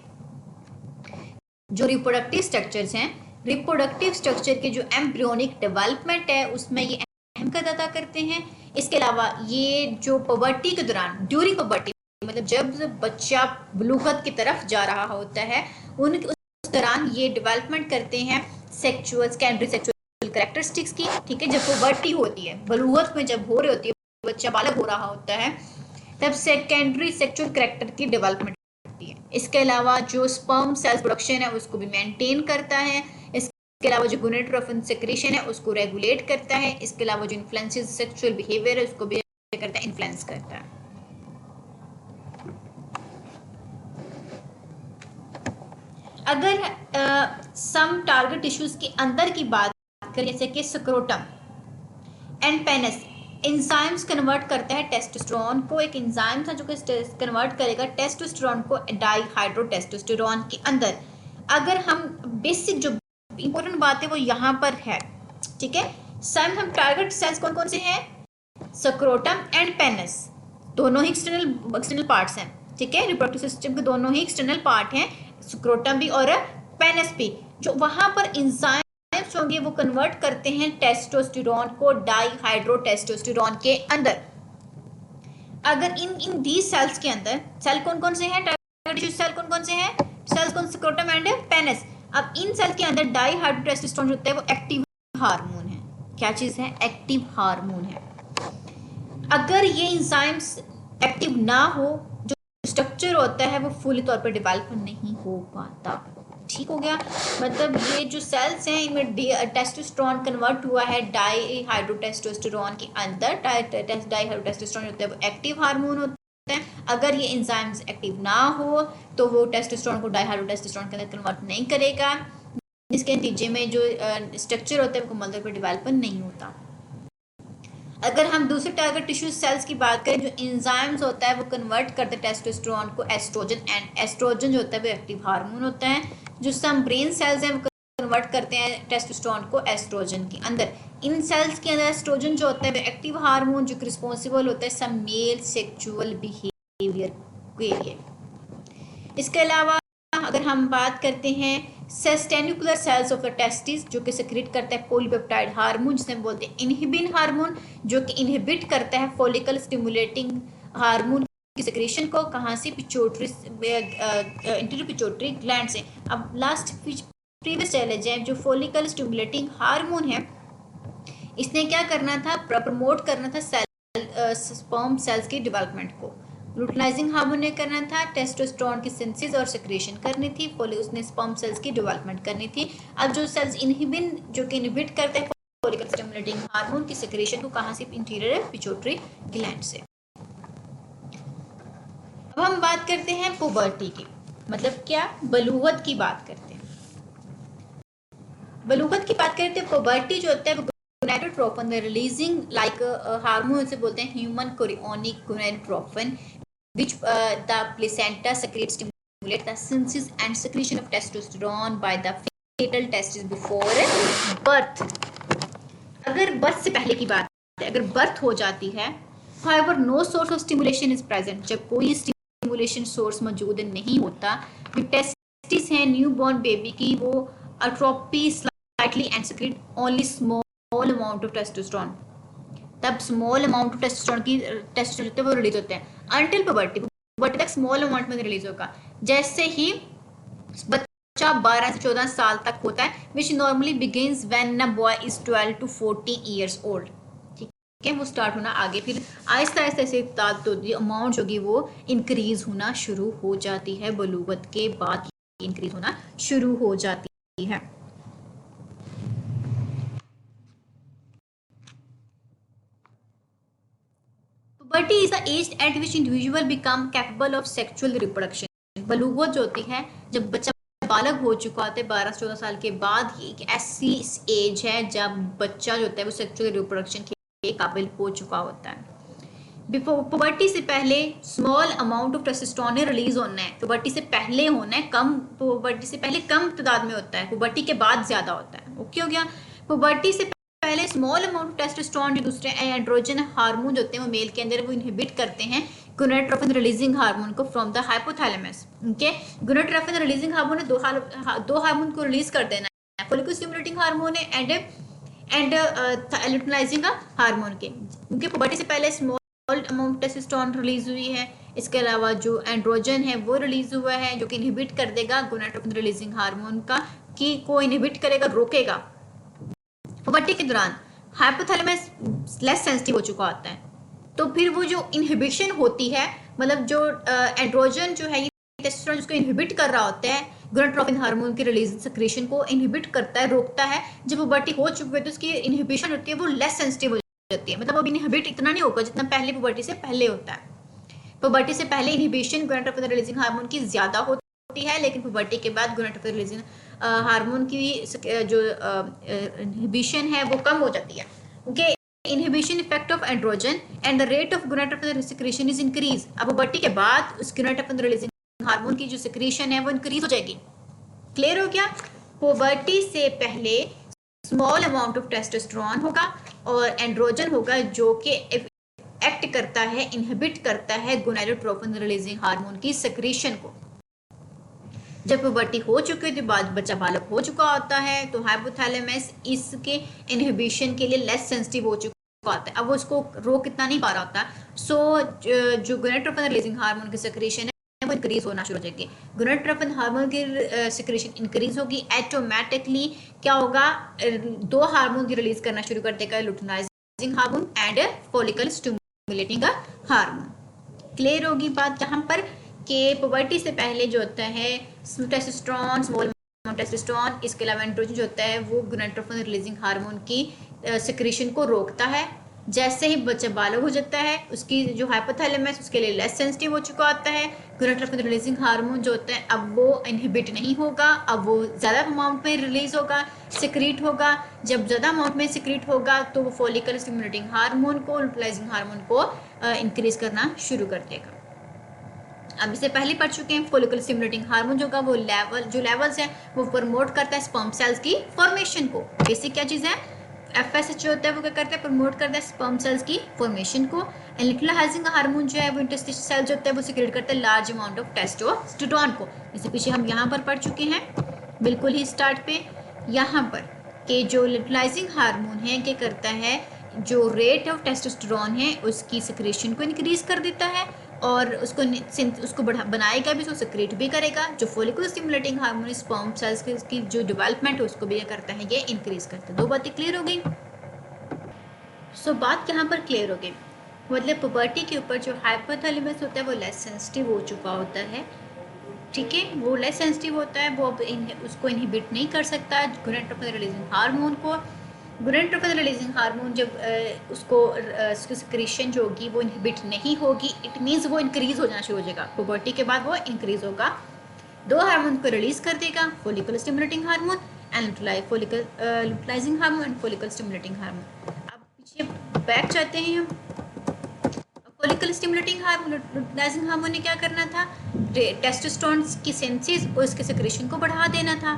जो रिप्रोडक्टिव स्ट्रक्चर्स हैं, रिप्रोडक्टिव स्ट्रक्चर के जो एम्ब्रियोनिक डेवलपमेंट है उसमें ये अहम किरदार अदा करते हैं। इसके अलावा ये जो पबर्टी के दौरान, ड्यूरिंग पबर्टी मतलब जब बच्चा बलूगत की तरफ जा रहा होता है उस दौरान ये डेवलपमेंट करते हैं सेक्सुअल सेकेंडरी सेक्सुअल कैरेक्टरिस्टिक्स की, ठीक है। जब पबर्टी होती है, बलूगत में जब हो रही होती है, बच्चा बालक हो रहा होता है, तब सेकेंडरी सेक्सुअल कैरेक्टर की डेवलपमेंट होती है। इसके अलावा जो स्पर्म सेल्स प्रोडक्शन है उसको भी मेंटेन करता है। इसके अलावा जो गोनेडोट्रोफिन सेक्रेशन है उसको रेगुलेट करता है। इसके अलावा जो इन्फ्लुएंसेस सेक्सुअल बिहेवियर है उसको भी करता है, इन्फ्लुएंस करता है। अगर सम टारगेट टिश्यूज के अंदर की बात करें, जैसे कि scrotum and penis, enzymes convert करता है टेस्टोस्टेरोन को। एक एंजाइम था जो कि कन्वर्ट करेगा टेस्टोस्टेरोन को डाईहाइड्रोटेस्टोस्टेरोन के अंदर। अगर हम बेसिक जो इंपॉर्टेंट बात है वो यहाँ पर है, ठीक है। सम हम टारगेट सेल्स कौन कौन से हैं? स्क्रोटम एंड पेनिस, दोनों ही एक्सटर्नल पार्ट्स हैं, ठीक है। रिप्रोडक्टिव सिस्टम के दोनों ही एक्सटर्नल पार्ट हैं, स्क्रोटम भी और पेनिस भी। जो वहां पर एंजाइम्स होंगे वो कन्वर्ट करते हैं टेस्टोस्टेरोन को डाईहाइड्रोटेस्टोस्टेरोन के अंदर। अगर इन दी सेल्स के अंदर सेल कौन कौन से हैं? टारगेट टिश्यू सेल कौन कौन से हैं? सेल्स कौन? Scrotum and penis. अब इन सेल के अंदर डाईहाइड्रोटेस्टोस्टेरोन होता है वो एक्टिव हार्मोन है। क्या चीज है? एक्टिव हार्मोन है। अगर ये एंजाइम्स एक्टिव ना हो, जो स्ट्रक्चर होता है वो फुली तौर पर डेवलप नहीं हो पाता, ठीक हो गया। मतलब ये जो सेल्स हैं इनमें टेस्टोस्टेरोन कन्वर्ट हुआ है डाईहाइड्रोटेस्टोस्टेरोन के अंदर। डाईहाइड्रोटेस्टोस्टेरोन होता है वो एक्टिव हार्मोन होता है। अगर ये एंजाइम्स एक्टिव ना हो तो वो टेस्टोस्टेरोन को डाईहाइड्रोटेस्टोस्टेरोन के अंदर कन्वर्ट नहीं करेगा, जिसके नतीजे में जो स्ट्रक्चर होता है वो मुकम्मल तौर पर डेवलप नहीं होता। अगर हम दूसरे टारगेट टिश्यू सेल्स की बात करें, जो एंजाइम्स होता है वो कन्वर्ट करते हैं टेस्टोस्टेरोन को एस्ट्रोजन, एंड एस्ट्रोजन जो होता है वो एक्टिव हार्मोन होता है। जो सम ब्रेन सेल्स हैं वो कन्वर्ट करते हैं टेस्टोस्टेरोन को एस्ट्रोजन के अंदर। इन सेल्स के अंदर एस्ट्रोजन जो होता है वो एक्टिव हार्मोन जो रिस्पॉन्सिबल होता है सम मेल सेक्सुअल बिहेवियर के लिए। इसके अलावा अगर हम बात करते हैं सेस्टेन्युकुलर सेल्स ऑफ द टेस्टिस, जो कि सेक्रेट करता है पॉलीपेप्टाइड हार्मोन, जिसे हम बोलते हैं इनहिबिन हार्मोन, जो कि इनहिबिट करता है फॉलिकल स्टिमुलेटिंग हार्मोन की सेक्रेशन को। कहाँ से? पिट्यूटरी, इंटीरियर पिट्यूटरी ग्लैंड से। अब लास्ट प्रीवियस चैलेंज है, जो फॉलिकल स्टिमुलेटिंग हार्मोन है इसने क्या करना था? प्रमोट करना था सेल स्पर्म सेल्स की डेवलपमेंट को। लुटिनाइजिंग हार्मोन ने करना था, टेस्टोस्टेरोन की सिंथेसिस और सेक्रेशन करनी थी, उसने स्पर्म सेल्स की डेवलपमेंट करनी थी। अब जो सेल्स जो कि इनहिबिट करते हैं फॉलिकल स्टिमुलेटिंग हार्मोन की सेक्रेशन को, कहाँ से? इंटीरियर पिट्यूटरी ग्लैंड से। अब हम बात करते हैं पुबर्टी की, मतलब क्या? बलूगत की बात करते हैं। बलूगत की बात करते हैं, पुबर्टी जो होता है वो gonadotropin रिलीजिंग लाइक हार्मोन से बोलते हैं human chorionic gonadotropin which the placenta secretes stimulate the synthesis and secretion of testosterone by the fetal testes before birth। अगर बर्थ से पहले की बात है, अगर बर्थ हो जाती है, however no source of stimulation is present, जब कोई स्टिमुलेशन सोर्स मौजूद नहीं होता, जो टेस्टिस है न्यूबॉर्न बेबी की, वो अट्रोपी slightly and secrete only small amount of testosterone, तब स्मॉल अमाउंट ऑफ टेस्टोस्टेरोन की टेस्टोस्टेरोन वो रिलीज होते हैं अंटिल पुबर्टी तक स्मॉल अमाउंट में रिलीज होगा। जैसे ही बच्चा 12 से 14 साल तक होता है, विच normally begins when a boy is 12 to 14 years old, ठीक है, वो स्टार्ट होना आगे, फिर आहिस्ता आहिस्ता से अमाउंट होगी वो इंक्रीज होना शुरू हो जाती है, बलूगत के बाद इंक्रीज होना शुरू हो जाती है। Puberty is the age at which individual become capable of sexual reproduction। बलूगत जो होती है, जब बच्चा बालग हो चुका होता है 12 से 14 साल के बाद, ये एक ऐसी एज है जब बच्चा जो होता है वो सेक्सुअल रिप्रोडक्शन के काबिल हो चुका होता है। बिफोर पुबर्टी से पहले small amount of testosterone release होना है, पुबर्टी से पहले होना है कम, पुबर्टी से पहले कम तादाद में होता है, पुबर्टी के बाद ज्यादा होता है। ओके हो गया। पुबर्टी से पहले स्मॉल अमाउंट ऑफ टेस्टोस्टेरोन, जो दूसरे एंड्रोजन हार्मोन होते हैं वो मेल के अंदर वो इनहिबिट करते हैं गोनाडोट्रोपिन रिलीजिंग हार्मोन को from the hypothalamus. Okay, gonadotropin releasing hormone ने दो हार्मोन को रिलीज कर देना है, फॉलिकल स्टिमुलेटिंग हार्मोन है एंड लुटिनाइजिंग हार्मोन के, क्योंकि पुबर्टी से पहले स्मॉल अमाउंट टेस्टोस्टेरोन रिलीज हुई है। इसके अलावा जो एंड्रोजन है वो रिलीज हुआ है, जो कि इनहिबिट कर देगा गोनाडोट्रोपिन रिलीजिंग हार्मोन का, की को इनहिबिट करेगा, रोकेगा। पुबर्टी के दौरान हाइपोथैलेमस लेस सेंसिटिव हो चुका होता है, तो फिर वो जो इनहिबिशन होती है, मतलब जो एंड्रोजन जो है टेस्टोस्टेरोन जिसको इनहिबिट कर रहा होता है, गोनाडोट्रोपिन हार्मोन की रिलीज सेक्रेशन को इनहिबिट करता है, रोकता है। जब पुबर्टी हो चुकी है तो उसकी इनहिबिशन होती है वो लेस सेंसिटिव हो जाती है, मतलब अब इनहिबिट इतना नहीं होगा जितना पहले पुबर्टी से पहले होता है। पुबर्टी से पहले इनहिबिशन गोनाडोट्रोपिन रिलीजिंग हार्मोन की ज्यादा होती है, लेकिन पुबर्टी के बाद गोनाडोट्रोपिन रिलीजिंग हार्मोन की जो इनहिबिशन है वो कम हो जाती है। Okay, inhibition effect of androgen and the rate of gonadotropin secretion is increase. अब पुबर्टी के बाद उस गोनाडोट्रोपिन रिलीजिंग हार्मोन की जो सेक्रेशन है वो इंक्रीज हो जाएगी। क्लियर हो गया। पुबर्टी से पहले स्मॉल अमाउंट ऑफ टेस्टोस्टेरोन होगा और एंड्रोजन होगा, जो कि एक्ट करता है, इनहिबिट करता है गोनाडोट्रोपिन रिलीजिंग हार्मोन की सेक्रेशन को। जब पुबर्टी हो चुकी है तो बाद बच्चा बालक हो चुका होता है, तो हाइपोथैलेमस इसके इनहिबिशन के लिए लेस सेंसिटिव हो चुका होता है, अब वो उसको रोक इतना नहीं पा रहा होता। सो जो गोनाडोट्रोपिन रिलीजिंग हार्मोन की सेक्रेशन है वो इंक्रीज होना शुरू हो जाएगी। गोनाडोट्रोपिन हार्मोन की सेक्रेशन इंक्रीज होगी, ऑटोमेटिकली क्या होगा, दो हार्मोन की रिलीज करना शुरू कर देगा, luteinizing hormone and follicle stimulating hormone. Clear होगी बात यहाँ पर कि पुबर्टी से पहले जो होता है टेस्टोस्टेरोन, स्मॉल टेस्टोस्टेरोन, इसके अलावा एंड्रोजन जो होता है वो गोनाडोट्रोपिन रिलीजिंग हार्मोन की सेक्रेशन को रोकता है। जैसे ही बच्चा बालग हो जाता है, उसकी जो हाइपोथैलेमस उसके लिए लेस सेंसिटिव हो चुका होता है, गोनाडोट्रोपिन रिलीजिंग हार्मोन जो होता है अब वो इनहिबिट नहीं होगा, अब वो ज़्यादा अमाउंट में रिलीज होगा, सिक्रीट होगा। जब ज़्यादा अमाउंट में सिक्रीट होगा तो वो फॉलिकल स्टिमुलेटिंग हार्मोन को, लुटिनाइजिंग हार्मोन को इंक्रीज करना शुरू कर देगा। अब इससे पहले पढ़ चुके हैं, फॉलिकल स्टिमुलेटिंग हार्मोन जो होगा वो लेवल्स है वो प्रमोट करता है स्पर्म सेल्स की फॉर्मेशन को। बेसिक क्या चीज़ है, FSH होता है वो क्या करता है, प्रमोट करता है स्पर्म सेल्स की फॉर्मेशन को। एंड लुटिनाइजिंग हार्मोन जो है वो इंटरस्टिशियल सेल जो होता है वो सिक्रेट करता है लार्ज अमाउंट ऑफ टेस्टोस्टेरोन को। इससे पीछे हम यहाँ पर पढ़ चुके हैं बिल्कुल ही स्टार्ट पे, यहाँ पर कि जो लुटिनाइजिंग हार्मोन है क्या करता है, जो रेट ऑफ टेस्टोस्टेरोन है उसकी सिक्रेशन को इंक्रीज कर देता है और उसको बनाएगा भी, उसको सिक्रेट भी करेगा। जो follicle stimulating hormone sperm cells की जो डेवलपमेंट है उसको भी करता है, ये इंक्रीज करता है। दो बातें क्लियर हो गई। सो बात यहाँ पर क्लियर हो गई। मतलब पुबर्टी के ऊपर जो हाइपोथैलेमस होता है वो लेस सेंसिटिव हो चुका होता है, ठीक है, वो लेस सेंसिटिव होता है, वो अब उसको इनहिबिट नहीं कर सकता गोनाडोट्रोपिन रिलीजिंग हार्मोन को। गोनाडोट्रोपिन रिलीजिंग हार्मोन जब उसकी सिक्रीशन जो होगी वो इनहिबिट नहीं होगी, इट मीन्स वो इंक्रीज हो जाना शुरू हो जाएगा, पुबर्टी के बाद वो इंक्रीज होगा। दो हार्मोन को रिलीज कर देगा, follicle stimulating hormone and luteinizing hormone and follicle stimulating hormone. अब पीछे बैक जाते हैं हम। Follicle stimulating hormone luteinizing hormone ने क्या करना था, टेस्टोस्टेरोन की सेंसिस और इसके सिक्रेशन को बढ़ा देना था,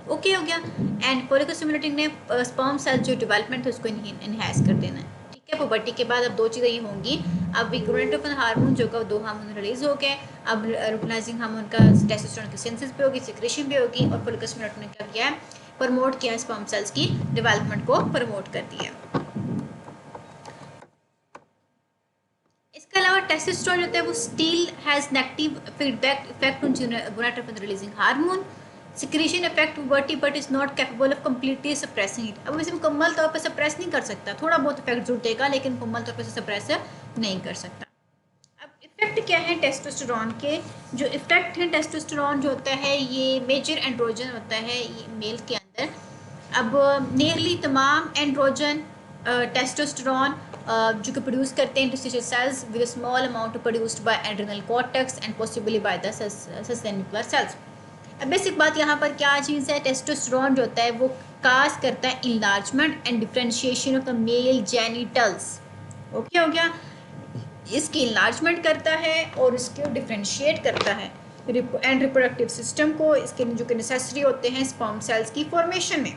ओके हो गया। एंड फॉलिकल स्टिमुलेटिंग ने स्पर्म सेल जो डेवलपमेंट है उसको इनहेंस कर देना है, ठीक है। पुबर्टी के बाद अब दो चीज़ें ये होंगी, अब गोनाडोट्रोपिन हार्मोन जो का दो हार्मोन रिलीज हो गए, अब लुटलाइजिंग हार्मोन का टेस्टोस्टेरोन की सेंसिस भी होगी, सिक्रेशन भी होगी, और फॉलिकल स्टिमुलेटिंग ने क्या किया है, प्रमोट किया स्पर्म सेल्स की डेवलपमेंट को प्रमोट कर दिया। इसके अलावा टेस्टोस्टेरोन होता है वो still has negative feedback effect on gonadotropin releasing hormone secretion effect puberty but is not capable of completely suppressing it. अब इसे मुकम्मल तौर पर सप्रेस नहीं कर सकता, थोड़ा बहुत इफेक्ट जरूर देगा लेकिन मुकम्मल तौर पर सप्रेस नहीं कर सकता। अब इफेक्ट क्या है टेस्टोस्टेरोन के, जो इफेक्ट है टेस्टोस्टेरोन जो होता है ये मेजर एंड्रोजन होता है ये मेल के अंदर। अब नियरली तमाम एंड्रोजन टेस्टोस्टेरोन जो कि प्रोड्यूस करते हैं interstitial cells with small amount produced by adrenal cortex and possibly by the sustentacular cells. अब बेसिक बात यहाँ पर क्या चीज़ है, टेस्टोस्टेरोन जो होता है वो काज करता है enlargement and differentiation of the male genitals, okay हो गया। इसकी इनलार्जमेंट करता है और इसको डिफरेंशिएट करता है एंड रिप्रोडक्टिव सिस्टम को, इसके जो कि नेसेसरी होते हैं स्पर्म सेल्स की फॉर्मेशन में।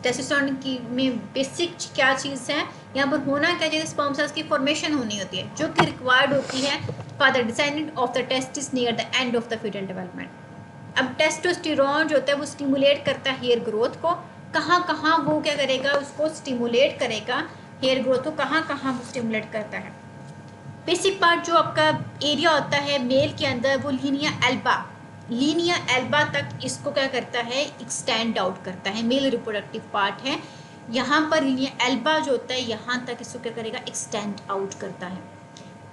टेस्टोस्टेरोन की में बेसिक क्या चीज़ है यहाँ पर होना क्या चाहिए, स्पर्म सेल्स की फॉर्मेशन होनी होती है जो कि रिक्वायर्ड होती है for the descendant of the testis near the end of the fetal development. अब टेस्टोस्टेरोन जो होता है वो स्टिमुलेट करता है हेयर ग्रोथ को, कहाँ कहाँ वो क्या करेगा, उसको स्टिमुलेट करेगा हेयर ग्रोथ को, कहाँ कहाँ वो स्टिमुलेट करता है। बेसिक पार्ट जो आपका एरिया होता है मेल के अंदर वो लीनिया एल्बा तक इसको क्या करता है, एक्सटेंड आउट करता है, मेल रिप्रोडक्टिव पार्ट है यहाँ पर लीनिया एल्बा जो होता है यहाँ तक इसको क्या करेगा, एक्सटेंड आउट करता है।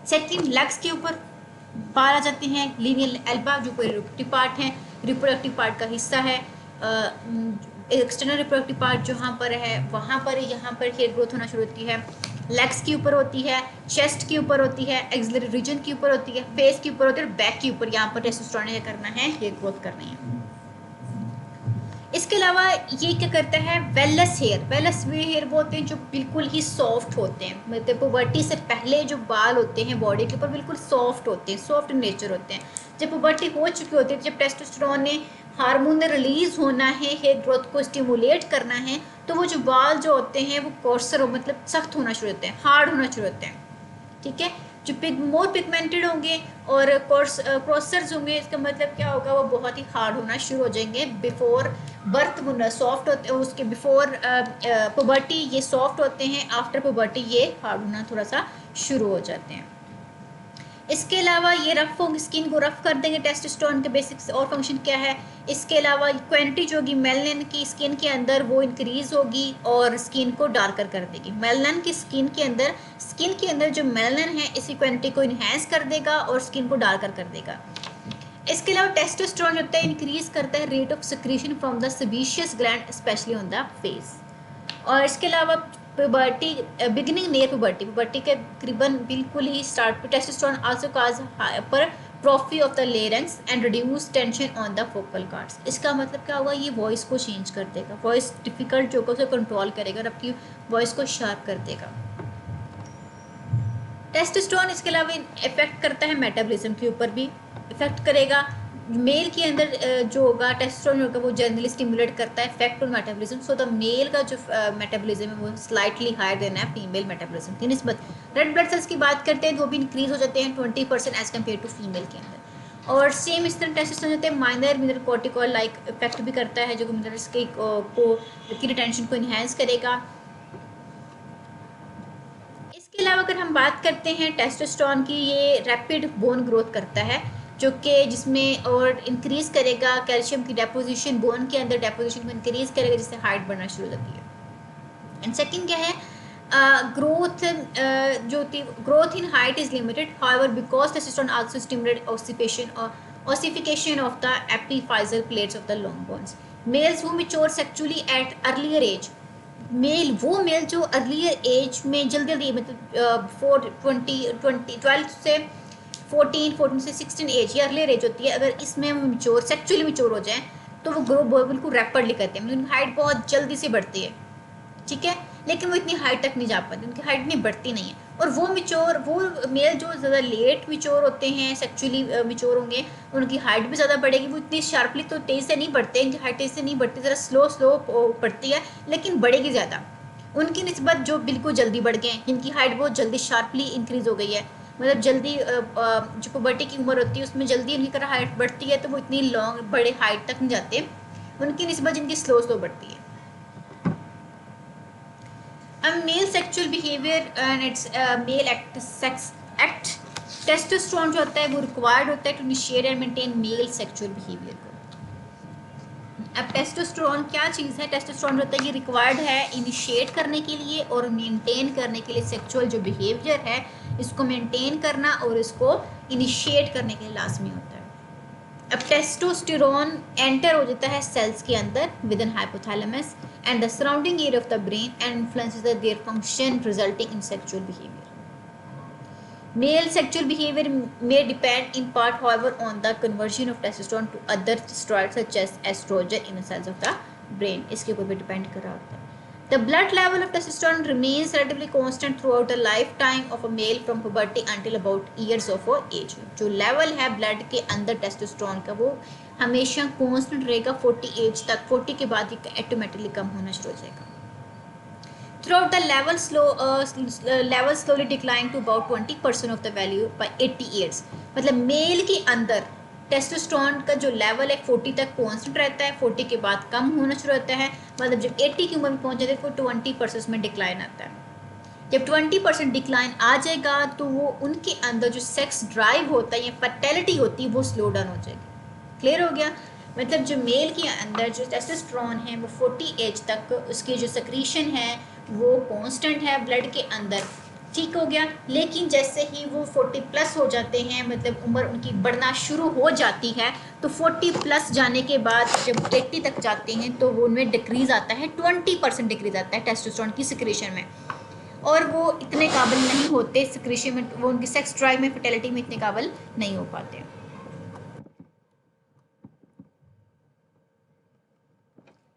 सेकंड लेग्स के ऊपर बाल आ जाते हैं, लीनिया एल्बा जो रिप्रोडक्टिव पार्ट है, रिप्रोडक्टिव पार्ट का हिस्सा है। एक्सटर्नल रिप्रोडक्टिव पार्ट जहाँ पर है वहाँ पर यहाँ पर हेयर ग्रोथ होना शुरू होती है, लेग्स के ऊपर होती है, चेस्ट के ऊपर होती है, एक्सिलरी रीजन के ऊपर होती है, फेस के ऊपर होती है, और बैक के ऊपर यहाँ पर टेस्टोस्टेरोन ने करना है, हेयर ग्रोथ करनी है। इसके अलावा ये क्या करता है, वेलस हेयर वो होते हैं जो बिल्कुल ही सॉफ्ट होते हैं, मतलब पुबर्टी से पहले जो बाल होते हैं बॉडी के ऊपर बिल्कुल सॉफ्ट होते हैं, सॉफ्ट नेचर होते हैं। जब पुबर्टी हो चुकी होती है, जब टेस्टोस्टेरोन ने हार्मोन ने रिलीज होना है, हेयर ग्रोथ को स्टिमुलेट करना है, तो वो जो बाल जो होते हैं वो कोर्सर मतलब सख्त होना शुरू होते हैं, हार्ड होना शुरू होते हैं, ठीक है। जो मोर पिगमेंटेड होंगे और कोर्सर्स होंगे, इसका मतलब क्या होगा, वो बहुत ही हार्ड होना शुरू हो जाएंगे। बिफोर बर्थ सॉफ्ट होते हैं, उसके बिफोर पुबर्टी ये सॉफ्ट होते हैं, आफ्टर पुबर्टी ये हार्ड होना थोड़ा सा शुरू हो जाते हैं। इसके अलावा ये रफ होंगे, स्किन को रफ कर देंगे। टेस्टोस्टेरोन के बेसिक्स और फंक्शन क्या है, इसके अलावा क्वांटिटी जो होगी मेलानिन की स्किन के अंदर वो इंक्रीज होगी और स्किन को डार्कर कर देगी। मेलानिन की स्किन के अंदर जो मेलानिन है इसकी क्वांटिटी को इन्हेंस कर देगा और स्किन को डार्कर कर देगा। इसके अलावा टेस्टोस्टेरोन होता है इंक्रीज करता है rate of secretion from the sebaceous gland specially on the face. और इसके अलावा पुबर्टी बिगिनिंग नियर पुबर्टी के तकरीबन बिल्कुल ही start testosterone also cause hypertrophy of the larynx and reduce tension on the vocal cords. इसका मतलब क्या होगा, ये वॉइस को चेंज कर देगा, वॉइस डिफिकल्ट जो उसे कंट्रोल करेगा और आपकी वॉइस को शार्प कर देगा। टेस्टोस्टेरोन इसके अलावा इफेक्ट करता है मेटाबॉलिज्म के ऊपर भी इफेक्ट करेगा। मेल के अंदर जो होगा टेस्टोस्टेरोन होगा वो जनरली स्टिमुलेट करता है effect on metabolism, so the male का जो मेटाबॉलिज्म है वो स्लाइटली हायर देना है फीमेल मेटाबॉलिज्म की निस्बत। रेड ब्लड सेल्स की बात करते हैं तो वो भी इंक्रीज हो जाते हैं 20% एज कम्पेयर टू फीमेल के अंदर। और सेम इस तरह टेस्टोस्टेरोन होते हैं minor mineral corticoid like effect भी करता है जो कि मिनरल्स की रिटेंशन को इन्हेंस करेगा। इसके अलावा अगर हम बात करते हैं टेस्टोस्टेरोन की, ये रैपिड बोन ग्रोथ करता है जो कि जिसमें और इंक्रीज करेगा कैल्शियम की डेपोजिशन, बोन के अंदर डेपोजिशन को इंक्रीज करेगा जिससे हाइट बढ़ना शुरू हो जाती है। एंड सेकंड क्या है, growth जो थी growth in height is limited. However, because testosterone also stimulates ossification of the epiphyseal plates of the long bones. Males who mature sexually at earlier age, वो मेल जो अर्लियर एज में जल्दी मतलब 12 से 14 से 16 एज या अर्लियर एज होती है, अगर इसमें मेच्योर सेक्चुअली मेच्योर हो जाए तो वो ग्रो बिल्कुल रैपिडली करते हैं, मतलब उनकी हाइट बहुत जल्दी से बढ़ती है, ठीक है, लेकिन वो इतनी हाइट तक नहीं जा पाती, उनकी हाइट इतनी बढ़ती नहीं है। और वो मेल जो ज़्यादा लेट मेच्योर होते हैं, सेक्चुअली मेच्योर होंगे, उनकी हाइट भी ज़्यादा बढ़ेगी, वो इतनी शार्पली तो तेज़ से नहीं बढ़ते, इनकी हाइट तेज़ से नहीं बढ़ती, ज़रा स्लो बढ़ती है, लेकिन बढ़ेगी ज़्यादा उनकी निस्बत जो बिल्कुल जल्दी बढ़ गए, जिनकी हाइट बहुत जल्दी शार्पली इंक्रीज़ हो गई है, मतलब जल्दी जो पुबर्टी की उम्र होती है उसमें जल्दी उनकी तरह हाइट बढ़ती है, तो वो इतनी लॉन्ग बड़े हाइट तक नहीं जाते, उनकी निस्बत जिनकी स्लो बढ़ती है। Male sexual behaviour and its male act testosterone जो होता है वो रिक्वायर्ड होता है to initiate and maintain male sexual behaviour को। अब टेस्टोस्टेरोन क्या चीज़ है? टेस्टोस्टेरोन जो होता है ये रिक्वायर्ड है इनिशिएट करने के लिए और मेंटेन करने के लिए, सेक्सुअल जो बिहेवियर है इसको मेंटेन करना और इसको इनिशिएट करने के लिए लाजमी होता है। अब टेस्टोस्टेरोन एंटर हो जाता है सेल्स के अंदर with in hypothalamus and the surrounding area of the brain and influences their function resulting in sexual behavior. Male sexual behavior may depend in part however on the conversion of testosterone to other steroids such as estrogen in the cells of the brain. इसके ऊपर भी depend कर रहा होता है। The blood level of testosterone remains relatively constant throughout the lifetime of a male from puberty until about years of age. जो level है blood के अंदर testosterone का वो हमेशा कांस्टेंट रहेगा 40 एज तक, 40 के बाद ये ऑटोमेटिकली कम होना शुरू हो जाएगा। Throughout the level slowly decline to about 20% of the value by 80 years, मतलब मेल के अंदर टेस्टोस्टेरोन का जो लेवल है 40 तक कांस्टेंट रहता है, 40 के बाद कम होना शुरू होता है, मतलब जब 80 की उम्र में पहुंच जाते हैं तो 20% में डिक्लाइन आता है। जब 20% डिक्लाइन आ जाएगा तो वो उनके अंदर जो सेक्स ड्राइव होता है या फर्टिलिटी होती है वो स्लो डाउन हो जाएगी। क्लियर हो गया? मतलब जो मेल के अंदर जो टेस्टोस्टेरोन है वो 40 एज तक उसकी जो सक्रीशन है वो कांस्टेंट है ब्लड के अंदर, ठीक हो गया। लेकिन जैसे ही वो 40 प्लस हो जाते हैं, मतलब उम्र उनकी बढ़ना शुरू हो जाती है, तो 40 प्लस जाने के बाद जब 80 तक जाते हैं तो वो उनमें डिक्रीज आता है, 20% डिक्रीज आता है टेस्टोस्टेरोन की सिक्रीशन में, और वो इतने काबिल नहीं होते सिक्रीशन में, वो उनकी सेक्स ड्राइव में फर्टिलिटी में इतने काबिल नहीं हो पाते।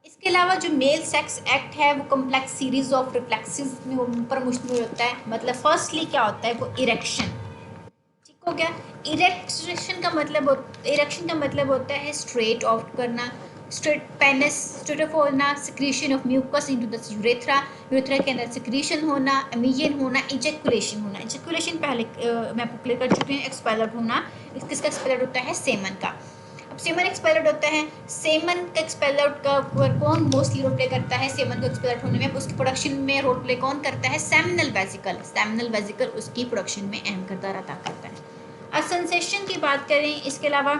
इसके अलावा जो मेल सेक्स एक्ट है वो कम्प्लेक्स सीरीज ऑफ रिफ्लेक्सेस पर मुश्तमिल होता है। मतलब फर्स्टली क्या होता है वो इरेक्शन, ठीक हो गया। इरेक्शन का मतलब होता है स्ट्रेट आउट करना, स्ट्रेट पेनिस स्ट्रेट ऑफ होना, secretion of mucus into the urethra, urethra के अंदर सिक्रीशन होना, एमिजन होना, इजेकुलेशन होना। इजेकुलेशन पहले मैं आपको क्लियर कर चुकी हूँ। एक्सपेलर होना, किसका एक्सपेलर होता है? सेमन का। अब सेमन एक्सपेलर होता है, सेमन का एक्सपेलर का कौन मोस्टली रोल प्ले करता है? सेमन को एक्सपेलर होने में उसकी प्रोडक्शन में रोल प्ले कौन करता है? Seminal vesicle. सेमिनल वेसिकल उसकी प्रोडक्शन में अहम किरदार अदा करता है। अब सेंसेशन की बात करें, इसके अलावा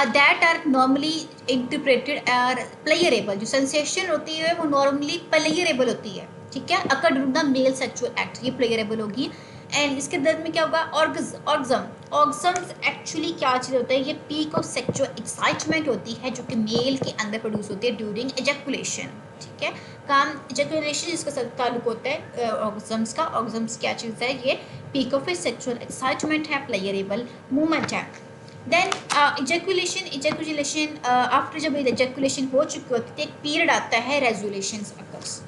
that are normally interpreted are pleasurable. जो सेंसेशन होती है वो नॉर्मली प्लेयरेबल होती है, ठीक है, अकर during the male sexual act, ये प्लेयरेबल होगी। एंड इसके दर्द में क्या होगा? ऑर्गजम्स एक्चुअली क्या चीज़ होता है? ये पीक ऑफ सेक्सुअल एक्साइटमेंट होती है जो कि मेल के अंदर प्रोड्यूस होती है ड्यूरिंग एजैकुलेशन, ठीक है। काम एजैकुलेशन जिसका ताल्लुक होता है ऑर्गजम्स का। ऑर्गजम्स क्या चीज़ है? ये पीक ऑफ सेक्सुअल एक्साइटमेंट है, प्लेयरेबल मूवमेंट है। देन इजैकुलेशन आफ्टर जब इजैकुलेशन हो चुकी होती है एक पीरियड आता है रेजुलेशन अकर्स।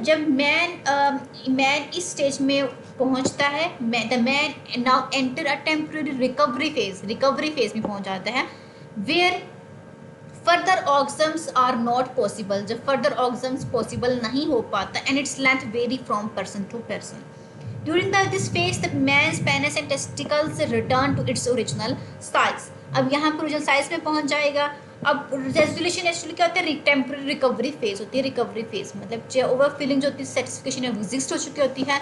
जब मैन इस स्टेज में पहुंचता है, the man now enter a temporary recovery phase में पहुंच जाता है, where further orgasms are not possible. जब फर्दर ऑर्गजम्स पॉसिबल नहीं हो पाता and its length vary from person to person. During this phase, the man's penis and testicles return to its original size. अब यहाँ पर ओरिजिनल साइज में पहुँच जाएगा। अब रेजुलेशन एक्चुअली क्या होता है? टेम्पररी रिकवरी फेज होती है। रिकवरी फेज मतलब जो ओवर फीलिंग जो होती है सेटिस्फिकेशन एग्जिस्ट हो चुकी होती है।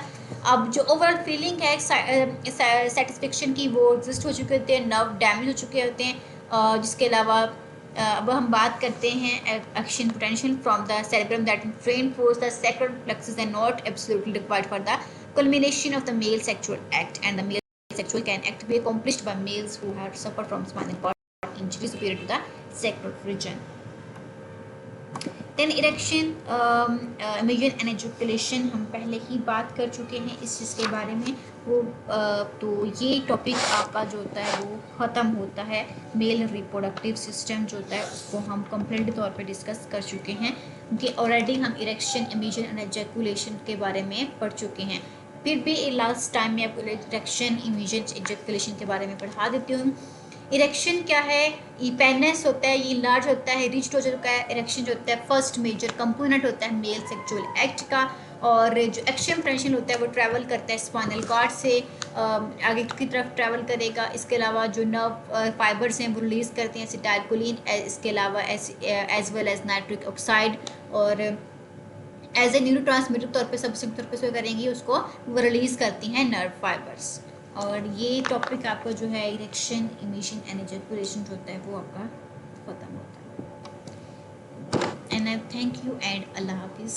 अब जो ओवरऑल फीलिंग है सेटिस्फिकेशन की वो एग्जिस्ट हो चुकी होती है, नर्व डैमेज हो चुके होते हैं, जिसके अलावा अब हम बात करते हैं action potential from the cerebrum that reinforce the sacral plexus and not absolutely required for the culmination of the male sexual act, and the male sexual can act be accomplished by males who have suffered from spinal cord injury superior to the sacral region. Then erection, imagine and education हम पहले ही बात कर चुके हैं इस चीज़ के बारे में। वो तो ये टॉपिक आपका जो होता है वो ख़त्म होता है। मेल रिप्रोडक्टिव सिस्टम जो होता है उसको हम कंप्लीट तौर पे डिस्कस कर चुके हैं, क्योंकि ऑलरेडी हम इरेक्शन, इमेजिन एंड एजुकेशन के बारे में पढ़ चुके हैं। फिर भी लास्ट टाइम में आपको इरेक्शन, इमेजिन, एजुकेशन के बारे में पढ़ा देती हूँ। इरेक्शन क्या है? ये पेनिस होता है, ये लार्ज होता है, रिच्ड हो चुका है। इरेक्शन जो होता है फर्स्ट मेजर कंपोनेंट होता है मेल सेक्सुअल एक्ट का, और जो एक्शन पोटेंशियल होता है वो ट्रैवल करता है स्पाइनल कॉर्ड से आगे की तरफ ट्रैवल करेगा। इसके अलावा जो नर्व फाइबर्स हैं वो रिलीज़ करते हैं एसिटाइलकोलिन, इसके अलावा as well as nitric oxide, और एज ए न्यूरोट्रांसमीटर तौर पे, सबस्टेंस तौर पे जो करेंगी उसको वो रिलीज़ करती हैं नर्व फाइबर्स। और ये टॉपिक आपका जो है इरेक्शन, इमिशन एंड एजुकेशन जो होता है वो आपका ख़त्म होता है। And I thank you and अल्लाह हाफिज़।